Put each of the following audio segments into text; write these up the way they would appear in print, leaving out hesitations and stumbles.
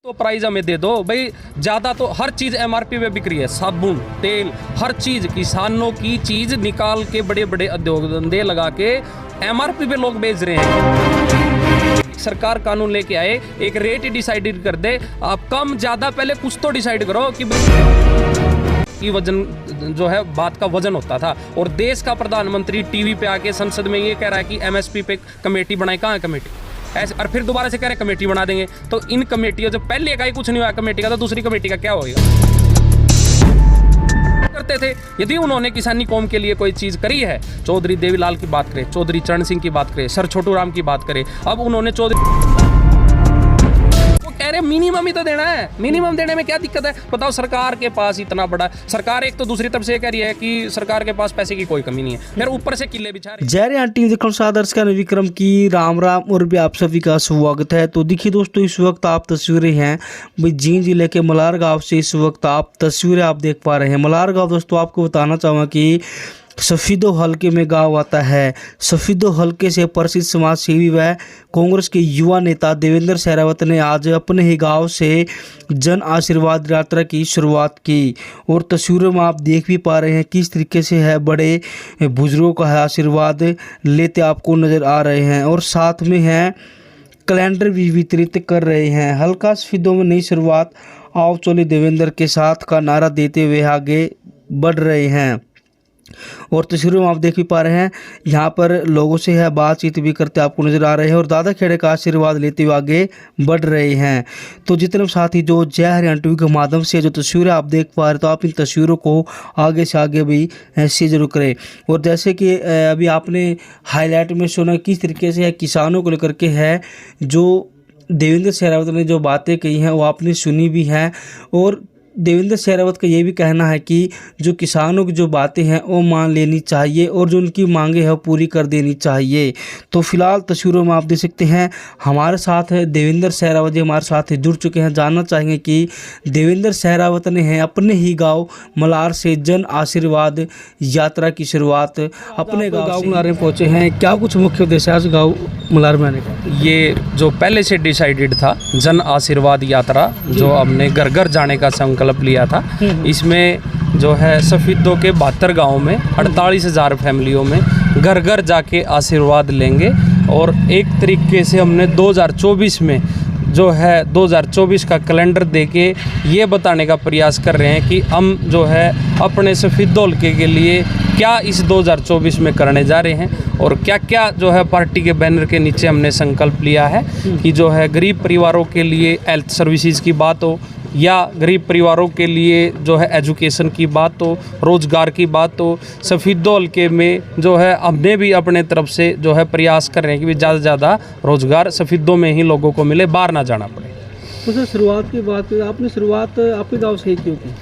तो प्राइस हमें दे दो भाई। ज़्यादा तो हर चीज़ एमआरपी पे बिक रही है, साबुन, तेल, हर चीज़ किसानों की चीज़ निकाल के बड़े बड़े उद्योग धंधे लगा के एमआरपी पे लोग बेच रहे हैं। सरकार कानून लेके आए, एक रेट डिसाइड कर दे। आप कम ज़्यादा पहले कुछ तो डिसाइड करो कि वजन जो है बात का वजन होता था। और देश का प्रधानमंत्री टीवी पे आके संसद में ये कह रहा है कि एमएसपी पे कमेटी बनाए। कहाँ है कमेटी? ऐसे और फिर दोबारा से कह रहे कमेटी बना देंगे। तो इन कमेटियों जब पहले का ही कुछ नहीं हुआ कमेटी का, तो दूसरी कमेटी का क्या होगा? करते थे यदि उन्होंने किसानी कौम के लिए कोई चीज़ करी है, चौधरी देवीलाल की बात करें, चौधरी चरण सिंह की बात करें, सर छोटू राम की बात करें, अब उन्होंने कह रहे मिनिमम ही तो देना है। मिनिमम देने में क्या दिक्कत है? बताओ, सरकार के पास इतना बड़ा, सरकार एक तो दूसरी तरफ से ये कह रही है कि सरकार के पास पैसे की कोई कमी नहीं है, फिर ऊपर से किले बिछा रही है। जय रियान टीवी देखो सादर्श का विक्रम की राम राम और भी आप सभी का स्वागत है। तो देखिए दोस्तों, इस वक्त आप तस्वीरें हैं भाई जींद जिले के मलार गाँव से इस वक्त आप तस्वीरें आप देख पा रहे हैं। मलार गाँव दोस्तों आपको बताना चाहूँगा कि सफीदो हलके में गांव आता है। सफीदो हलके से प्रसिद्ध समाज सेवी व कांग्रेस के युवा नेता देवेंद्र सहरावत ने आज अपने ही गांव से जन आशीर्वाद यात्रा की शुरुआत की। और तस्वीरों में आप देख भी पा रहे हैं किस तरीके से है बड़े बुजुर्गों का है आशीर्वाद लेते आपको नज़र आ रहे हैं। और साथ में है कैलेंडर भी वितरित कर रहे हैं। हल्का सफीदो में नई शुरुआत, आओ चले देवेंद्र के साथ का नारा देते हुए आगे बढ़ रहे हैं। और तस्वीरों में आप देख भी पा रहे हैं यहाँ पर लोगों से है बातचीत भी करते आपको नज़र आ रहे हैं और दादा खेड़े का आशीर्वाद लेते हुए आगे बढ़ रहे हैं। तो जितने साथी जो जय हरियाणा टीवी के माध्यम से जो तस्वीरें आप देख पा रहे हैं, तो आप इन तस्वीरों को आगे से आगे भी शेयर जरूर करें। और जैसे कि अभी आपने हाईलाइट में सुना किस तरीके से किसानों को लेकर के है जो देवेंद्र सहरावत ने जो बातें कही हैं वो आपने सुनी भी हैं। और देवेंद्र सहरावत का ये भी कहना है कि जो किसानों की जो बातें हैं वो मान लेनी चाहिए और जो उनकी मांगे हैं वो पूरी कर देनी चाहिए। तो फिलहाल तस्वीरों में आप देख सकते हैं हमारे साथ है देवेंद्र सहरावत जी हमारे साथ जुड़ चुके हैं। जानना चाहेंगे कि देवेंद्र सहरावत ने है अपने ही गांव मलार से जन आशीर्वाद यात्रा की शुरुआत अपने गाँव मलार में पहुँचे हैं। क्या कुछ मुख्य उद्देश्य है गाँव मलार में आने का? ये जो पहले से डिसाइडेड था जन आशीर्वाद यात्रा, जो हमने घर घर जाने का संकल्प लिया था, इसमें जो है सफीदों के 72 गाँव में 48,000 फैमिलियों में घर घर जाके आशीर्वाद लेंगे। और एक तरीके से हमने 2024 में जो है 2024 का कैलेंडर देके ये बताने का प्रयास कर रहे हैं कि हम जो है अपने सफीदो हल्के के लिए क्या इस 2024 में करने जा रहे हैं और क्या क्या जो है पार्टी के बैनर के नीचे हमने संकल्प लिया है कि जो है गरीब परिवारों के लिए हेल्थ सर्विसेज की बात हो या गरीब परिवारों के लिए जो है एजुकेशन की बात हो, रोज़गार की बात हो, सफीदो हल्के में जो है हमने भी अपने तरफ से जो है प्रयास कर रहे हैं कि ज़्यादा से ज़्यादा रोज़गार सफीदो में ही लोगों को मिले, बाहर ना जाना पड़े। तो सर शुरुआत की बात आपने शुरुआत आपके गांव से क्यों की?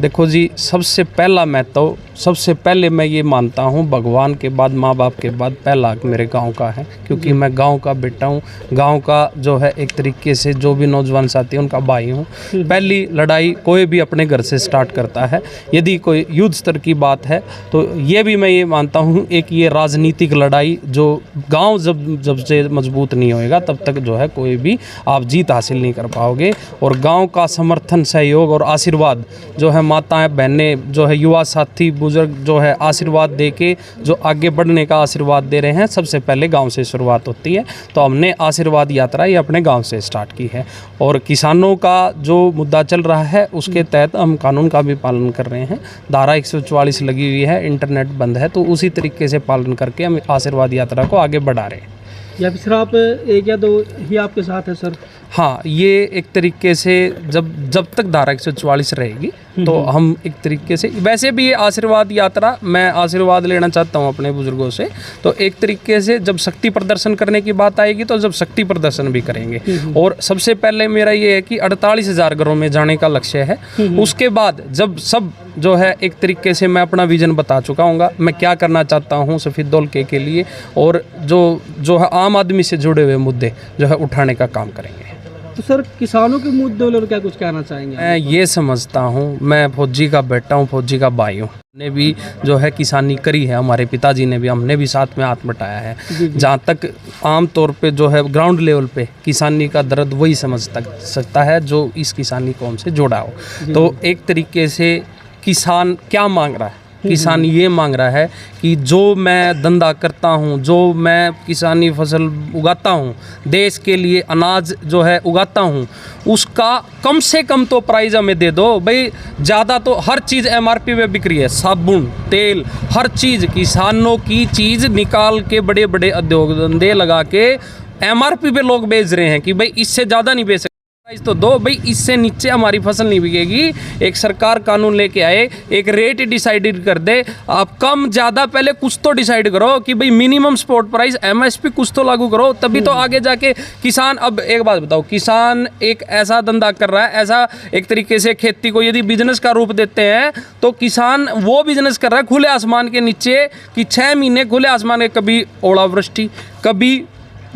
देखो जी, सबसे पहला मैं तो सबसे पहले मैं ये मानता हूँ भगवान के बाद माँ बाप के बाद पहला मेरे गांव का है, क्योंकि मैं गांव का बेटा हूँ, गांव का जो है एक तरीके से जो भी नौजवान साथी हैं उनका भाई हूँ। पहली लड़ाई कोई भी अपने घर से स्टार्ट करता है। यदि कोई युद्ध स्तर की बात है तो ये भी मैं ये मानता हूँ एक ये राजनीतिक लड़ाई, जो गाँव जब से मजबूत नहीं होएगा तब तक जो है कोई भी आप जीत हासिल नहीं कर पाओगे। और गाँव का समर्थन, सहयोग और आशीर्वाद जो है माताएं बहनें जो है युवा साथी बुजुर्ग जो है आशीर्वाद देके जो आगे बढ़ने का आशीर्वाद दे रहे हैं, सबसे पहले गांव से शुरुआत होती है। तो हमने आशीर्वाद यात्रा ये अपने गांव से स्टार्ट की है। और किसानों का जो मुद्दा चल रहा है उसके तहत हम कानून का भी पालन कर रहे हैं। धारा 144 लगी हुई है, इंटरनेट बंद है, तो उसी तरीके से पालन करके हम आशीर्वाद यात्रा को आगे बढ़ा रहे हैं। या फिर आप एक या दो ही आपके साथ है सर? हाँ, ये एक तरीके से जब तक धारा 144 रहेगी तो हम एक तरीके से, वैसे भी ये आशीर्वाद यात्रा मैं आशीर्वाद लेना चाहता हूँ अपने बुजुर्गों से, तो एक तरीके से जब शक्ति प्रदर्शन करने की बात आएगी तो जब शक्ति प्रदर्शन भी करेंगे। और सबसे पहले मेरा ये है कि 48,000 घरों में जाने का लक्ष्य है। उसके बाद जब सब जो है एक तरीके से मैं अपना विजन बता चुका हूँ, मैं क्या करना चाहता हूँ सफीदो हल्के के लिए, और जो है आम आदमी से जुड़े हुए मुद्दे जो है उठाने का काम करेंगे। तो सर किसानों के मुद्दों पर क्या कुछ कहना चाहेंगे? मैं ये समझता हूँ, मैं फौजी का बेटा हूँ, फौजी का भाई हूँ। ने भी जो है किसानी करी है, हमारे पिताजी ने भी, हमने भी साथ में हाथ बटाया है। जहाँ तक आम तौर पे जो है ग्राउंड लेवल पे किसानी का दर्द वही समझ सकता है जो इस किसानी कौम से जुड़ा हो। तो एक तरीके से किसान क्या मांग रहा है? किसान ये मांग रहा है कि जो मैं धंधा करता हूँ, जो मैं किसानी फसल उगाता हूँ, देश के लिए अनाज जो है उगाता हूँ, उसका कम से कम तो प्राइस हमें दे दो भाई। ज़्यादा तो हर चीज़ एमआरपी पे बिक रही है, साबुन, तेल, हर चीज़ किसानों की चीज़ निकाल के बड़े बड़े उद्योग धंधे लगा के एमआरपी पे लोग बेच रहे हैं कि भाई इससे ज़्यादा नहीं बेच सकते, प्राइस तो दो भाई, इससे नीचे हमारी फसल नहीं बिकेगी। एक सरकार कानून लेके आए, एक रेट डिसाइड कर दे। आप कम ज़्यादा पहले कुछ तो डिसाइड करो कि भाई मिनिमम सपोर्ट प्राइस एमएसपी कुछ तो लागू करो, तभी तो आगे जाके किसान। अब एक बात बताओ, किसान एक ऐसा धंधा कर रहा है, ऐसा एक तरीके से खेती को यदि बिजनेस का रूप देते हैं तो किसान वो बिजनेस कर रहा है खुले आसमान के नीचे कि 6 महीने खुले आसमान के, कभी ओलावृष्टि, कभी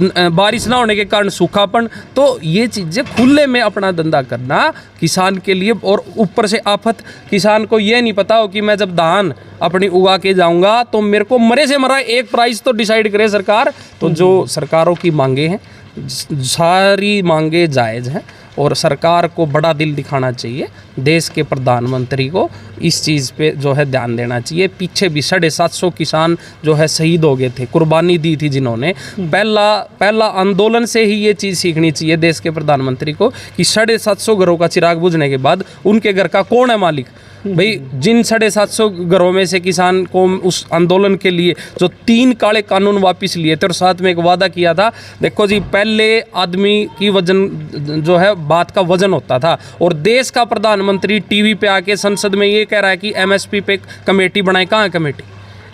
बारिश ना होने के कारण सूखापन। तो ये चीज़ें खुले में अपना धंधा करना किसान के लिए, और ऊपर से आफत, किसान को ये नहीं पता हो कि मैं जब धान अपनी उगा के जाऊंगा तो मेरे को मरे से मरा एक प्राइस तो डिसाइड करे सरकार। तो जो सरकारों की मांगे हैं, सारी मांगे जायज़ हैं और सरकार को बड़ा दिल दिखाना चाहिए। देश के प्रधानमंत्री को इस चीज़ पे जो है ध्यान देना चाहिए। पीछे भी 750 किसान जो है शहीद हो गए थे, कुर्बानी दी थी जिन्होंने। पहला आंदोलन से ही ये चीज़ सीखनी चाहिए देश के प्रधानमंत्री को कि 750 घरों का चिराग बुझने के बाद उनके घर का कौन है मालिक? भाई जिन 750 घरों में से किसान को उस आंदोलन के लिए जो 3 काले कानून वापस लिए थे और साथ में एक वादा किया था। देखो जी, पहले आदमी की वजन जो है बात का वजन होता था, और देश का प्रधानमंत्री टीवी पे आके संसद में ये कह रहा है कि एमएसपी पे कमेटी बनाए। कहाँ है कमेटी?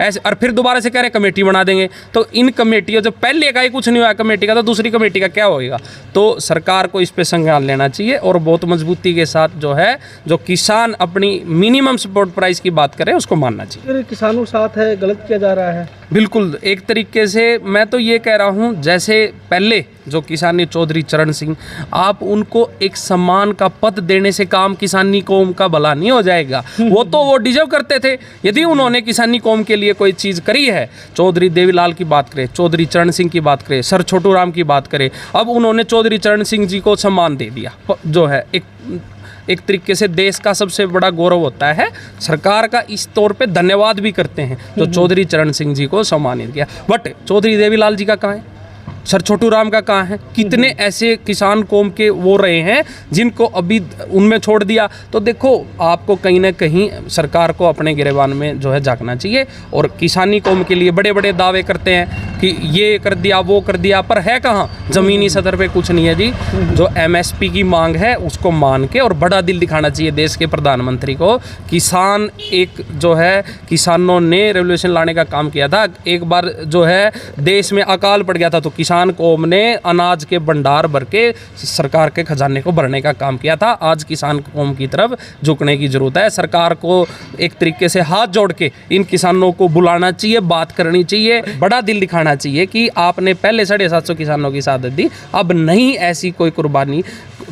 ऐसे, और फिर दोबारा से कह रहे कमेटी बना देंगे। तो इन कमेटियों, जब पहले का ही कुछ नहीं हुआ कमेटी का, तो दूसरी कमेटी का क्या होगा? तो सरकार को इस पे संज्ञान लेना चाहिए और बहुत मजबूती के साथ जो है, जो किसान अपनी मिनिमम सपोर्ट प्राइस की बात करें उसको मानना चाहिए। किसानों के साथ है, गलत किया जा रहा है। बिल्कुल, एक तरीके से मैं तो ये कह रहा हूँ, जैसे पहले जो किसानी चौधरी चरण सिंह, आप उनको एक सम्मान का पद देने से काम किसानी कौम का भला नहीं हो जाएगा। वो डिजर्व करते थे। यदि उन्होंने किसानी कौम के लिए कोई चीज़ करी है, चौधरी देवीलाल की बात करें, चौधरी चरण सिंह की बात करें, सर छोटू राम की बात करें, अब उन्होंने चौधरी चरण सिंह जी को सम्मान दे दिया, जो है एक तरीके से देश का सबसे बड़ा गौरव होता है। सरकार का इस तौर पे धन्यवाद भी करते हैं जो चौधरी चरण सिंह जी को सम्मानित किया। बट चौधरी देवीलाल जी का कहाँ है? सर छोटू राम का कहाँ है? कितने ऐसे किसान कौम के वो रहे हैं जिनको अभी उनमें छोड़ दिया। तो देखो, आपको कहीं ना कहीं सरकार को अपने गिरेबान में जो है झांकना चाहिए। और किसानी कौम के लिए बड़े बड़े दावे करते हैं कि ये कर दिया, वो कर दिया, पर है कहाँ? ज़मीनी सतह पे कुछ नहीं है जी। जो एमएसपी की मांग है उसको मान के, और बड़ा दिल दिखाना चाहिए देश के प्रधानमंत्री को। किसान एक जो है, किसानों ने रेवोल्यूशन लाने का काम किया था। एक बार जो है देश में अकाल पड़ गया था तो किसान कौम ने अनाज के भंडार भर के सरकार के खजाने को भरने का काम किया था। आज किसान कौम की तरफ झुकने की जरूरत है। सरकार को एक तरीके से हाथ जोड़ के इन किसानों को बुलाना चाहिए, बात करनी चाहिए, बड़ा दिल दिखाना चाहिए कि आपने पहले 750 किसानों की शहादत दी, अब नहीं ऐसी कोई कुर्बानी।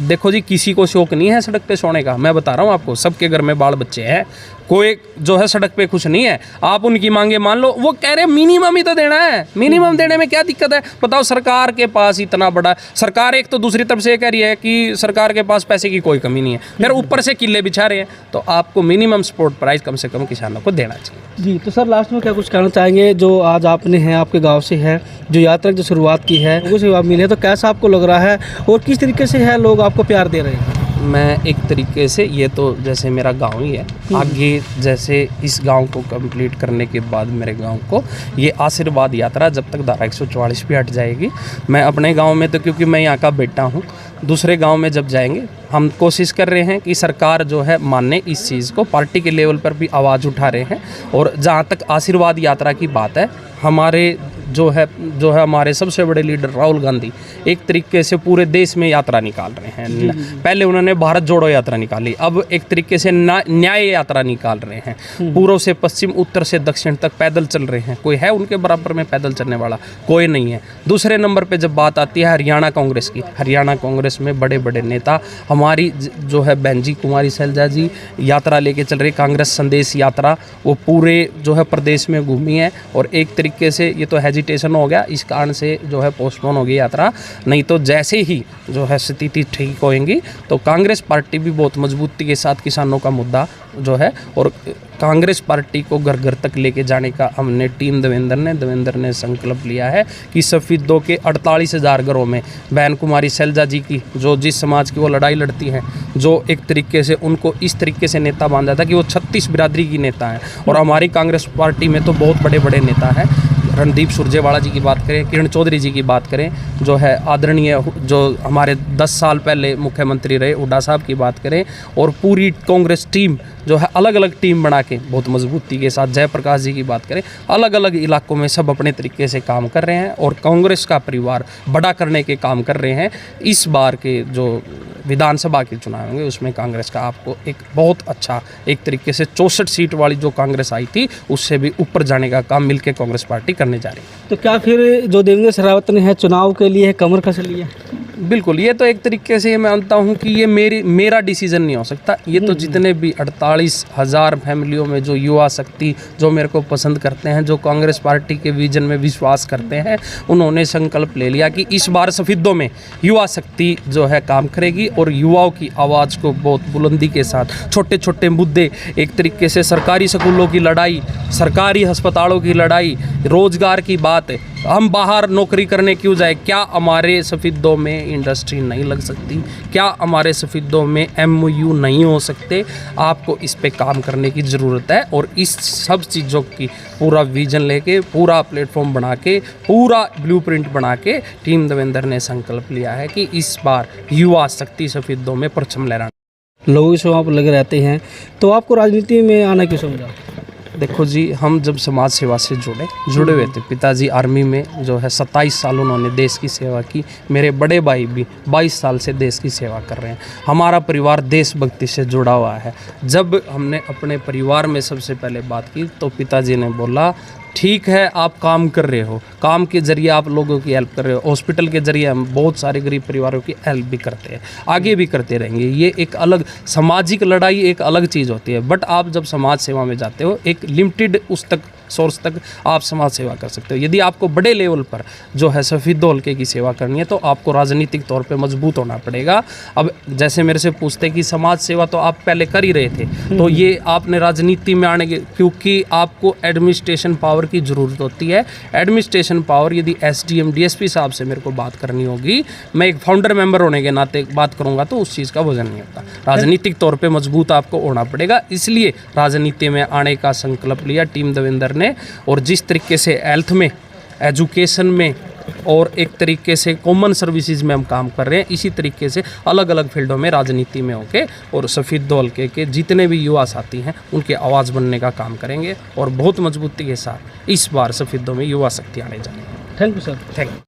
देखो जी, किसी को शौक नहीं है सड़क पे सोने का। मैं बता रहा हूँ आपको, सबके घर में बाल बच्चे हैं, कोई जो है सड़क पे खुश नहीं है। आप उनकी मांगे मान लो, वो कह रहे मिनिमम ही तो देना है। मिनिमम देने में क्या दिक्कत है? बताओ, सरकार के पास इतना बड़ा, सरकार एक तो दूसरी तरफ से ये कह रही है कि सरकार के पास पैसे की कोई कमी नहीं है, फिर ऊपर से किले बिछा रहे हैं। तो आपको मिनिमम सपोर्ट प्राइस कम से कम किसानों को देना चाहिए। जी, तो सर लास्ट में क्या कुछ कहना चाहेंगे? जो आज आपने है, आपके गाँव से है, जो यात्रा जो शुरुआत की है, लोगों से आप मिले, तो कैसा आपको लग रहा है और किस तरीके से है लोग आपको प्यार दे रहे हैं? मैं एक तरीके से, ये तो जैसे मेरा गांव ही है, आगे जैसे इस गांव को कंप्लीट करने के बाद मेरे गांव को ये आशीर्वाद यात्रा, जब तक धारा 144 भी हट जाएगी, मैं अपने गांव में, तो क्योंकि मैं यहाँ का बेटा हूँ, दूसरे गांव में जब जाएंगे, हम कोशिश कर रहे हैं कि सरकार जो है माने इस चीज़ को। पार्टी के लेवल पर भी आवाज़ उठा रहे हैं। और जहाँ तक आशीर्वाद यात्रा की बात है, हमारे जो है हमारे सबसे बड़े लीडर राहुल गांधी एक तरीके से पूरे देश में यात्रा निकाल रहे हैं। पहले उन्होंने भारत जोड़ो यात्रा निकाली, अब एक तरीके से न्याय यात्रा निकाल रहे हैं। पूर्व से पश्चिम, उत्तर से दक्षिण तक पैदल चल रहे हैं। कोई है उनके बराबर में पैदल चलने वाला? कोई नहीं है। दूसरे नंबर पे जब बात आती है हरियाणा कांग्रेस की, हरियाणा कांग्रेस में बड़े बड़े नेता, हमारी जो है बहन जी कुमारी शैलजा जी यात्रा लेके चल रही, कांग्रेस संदेश यात्रा, वो पूरे जो है प्रदेश में घूमी है। और एक तरीके से ये तो हेजिटेशन हो गया, इस कारण से जो है पोस्टपोन हो गई यात्रा। नहीं तो जैसे ही जो है स्थिति ठीक होएंगी तो कांग्रेस पार्टी भी बहुत मजबूती के साथ किसानों का मुद्दा जो है, और कांग्रेस पार्टी को घर घर तक लेके जाने का हमने टीम देवेंद्र ने संकल्प लिया है कि सफेदों के 48,000 घरों में बहन कुमारी शैलजा जी की, जो जिस समाज की वो लड़ाई लड़ती हैं, जो एक तरीके से उनको इस तरीके से नेता बांधा था कि वो 36 बिरादरी की नेता हैं। और हमारी कांग्रेस पार्टी में तो बहुत बड़े बड़े नेता हैं। रणदीप सुरजेवाला जी की बात करें, किरण चौधरी जी की बात करें, जो है आदरणीय जो हमारे 10 साल पहले मुख्यमंत्री रहे हुड्डा साहब की बात करें, और पूरी कांग्रेस टीम जो है अलग अलग टीम बना के बहुत मजबूती के साथ, जयप्रकाश जी की बात करें, अलग अलग इलाकों में सब अपने तरीके से काम कर रहे हैं और कांग्रेस का परिवार बड़ा करने के काम कर रहे हैं। इस बार के जो विधानसभा के चुनाव होंगे उसमें कांग्रेस का आपको एक बहुत अच्छा, एक तरीके से 64 सीट वाली जो कांग्रेस आई थी उससे भी ऊपर जाने का काम मिलकर कांग्रेस पार्टी करने जा रही है। तो क्या फिर जो देवेंद्र शेरावत ने है चुनाव के लिए कमर कस लिया? बिल्कुल, ये तो एक तरीके से मैं मानता हूँ कि ये मेरा डिसीजन नहीं हो सकता। ये तो जितने भी 48,000 फैमिलियों में जो युवा शक्ति जो मेरे को पसंद करते हैं, जो कांग्रेस पार्टी के विजन में विश्वास करते हैं, उन्होंने संकल्प ले लिया कि इस बार सफेदों में युवा शक्ति जो है काम करेगी और युवाओं की आवाज़ को बहुत बुलंदी के साथ, छोटे छोटे मुद्दे, एक तरीके से सरकारी स्कूलों की लड़ाई, सरकारी अस्पतालों की लड़ाई, रोजगार की बात, हम बाहर नौकरी करने क्यों जाए, क्या हमारे सफेदों में इंडस्ट्री नहीं लग सकती, क्या हमारे सफेदों में MOU नहीं हो सकते? आपको इस पे काम करने की ज़रूरत है। और इस सब चीज़ों की पूरा विजन लेके, पूरा प्लेटफॉर्म बना के, पूरा ब्लूप्रिंट बना के टीम देवेंद्र ने संकल्प लिया है कि इस बार युवा शक्ति सफेदों में परचम लहराना। लोगों से आप लगे रहते हैं, तो आपको राजनीति में आना क्यों समझा? देखो जी, हम जब समाज सेवा से जुड़े हुए थे, पिताजी आर्मी में जो है 27 साल उन्होंने देश की सेवा की। मेरे बड़े भाई भी 22 साल से देश की सेवा कर रहे हैं। हमारा परिवार देशभक्ति से जुड़ा हुआ है। जब हमने अपने परिवार में सबसे पहले बात की तो पिताजी ने बोला, ठीक है आप काम कर रहे हो, काम के जरिए आप लोगों की हेल्प कर रहे हो, हॉस्पिटल के जरिए हम बहुत सारे गरीब परिवारों की हेल्प भी करते हैं, आगे भी करते रहेंगे। ये एक अलग सामाजिक लड़ाई, एक अलग चीज़ होती है। बट आप जब समाज सेवा में जाते हो, एक लिमिटेड उस तक सोर्स तक आप समाज सेवा कर सकते हो। यदि आपको बड़े लेवल पर जो है सफेद हल्के की सेवा करनी है तो आपको राजनीतिक तौर पे मजबूत होना पड़ेगा। अब जैसे मेरे से पूछते कि समाज सेवा तो आप पहले कर ही रहे थे, तो ये आपने राजनीति में आने के, क्योंकि आपको एडमिनिस्ट्रेशन पावर की ज़रूरत होती है। एडमिनिस्ट्रेशन पावर यदि SDM DSP साहब से मेरे को बात करनी होगी, मैं एक फाउंडर मेंबर होने के नाते बात करूँगा तो उस चीज़ का वजन नहीं होता। राजनीतिक तौर पर मजबूत आपको होना पड़ेगा, इसलिए राजनीति में आने का संकल्प लिया टीम देवेंद्र ने। और जिस तरीके से हेल्थ में, एजुकेशन में और एक तरीके से कॉमन सर्विसेज में हम काम कर रहे हैं, इसी तरीके से अलग अलग फील्डों में राजनीति में होके और सफेद हल्के के जितने भी युवा साथी हैं उनकी आवाज़ बनने का काम करेंगे और बहुत मजबूती के साथ इस बार सफेदों में युवा शक्ति आने जाएगी। Thank you sir. Thank you.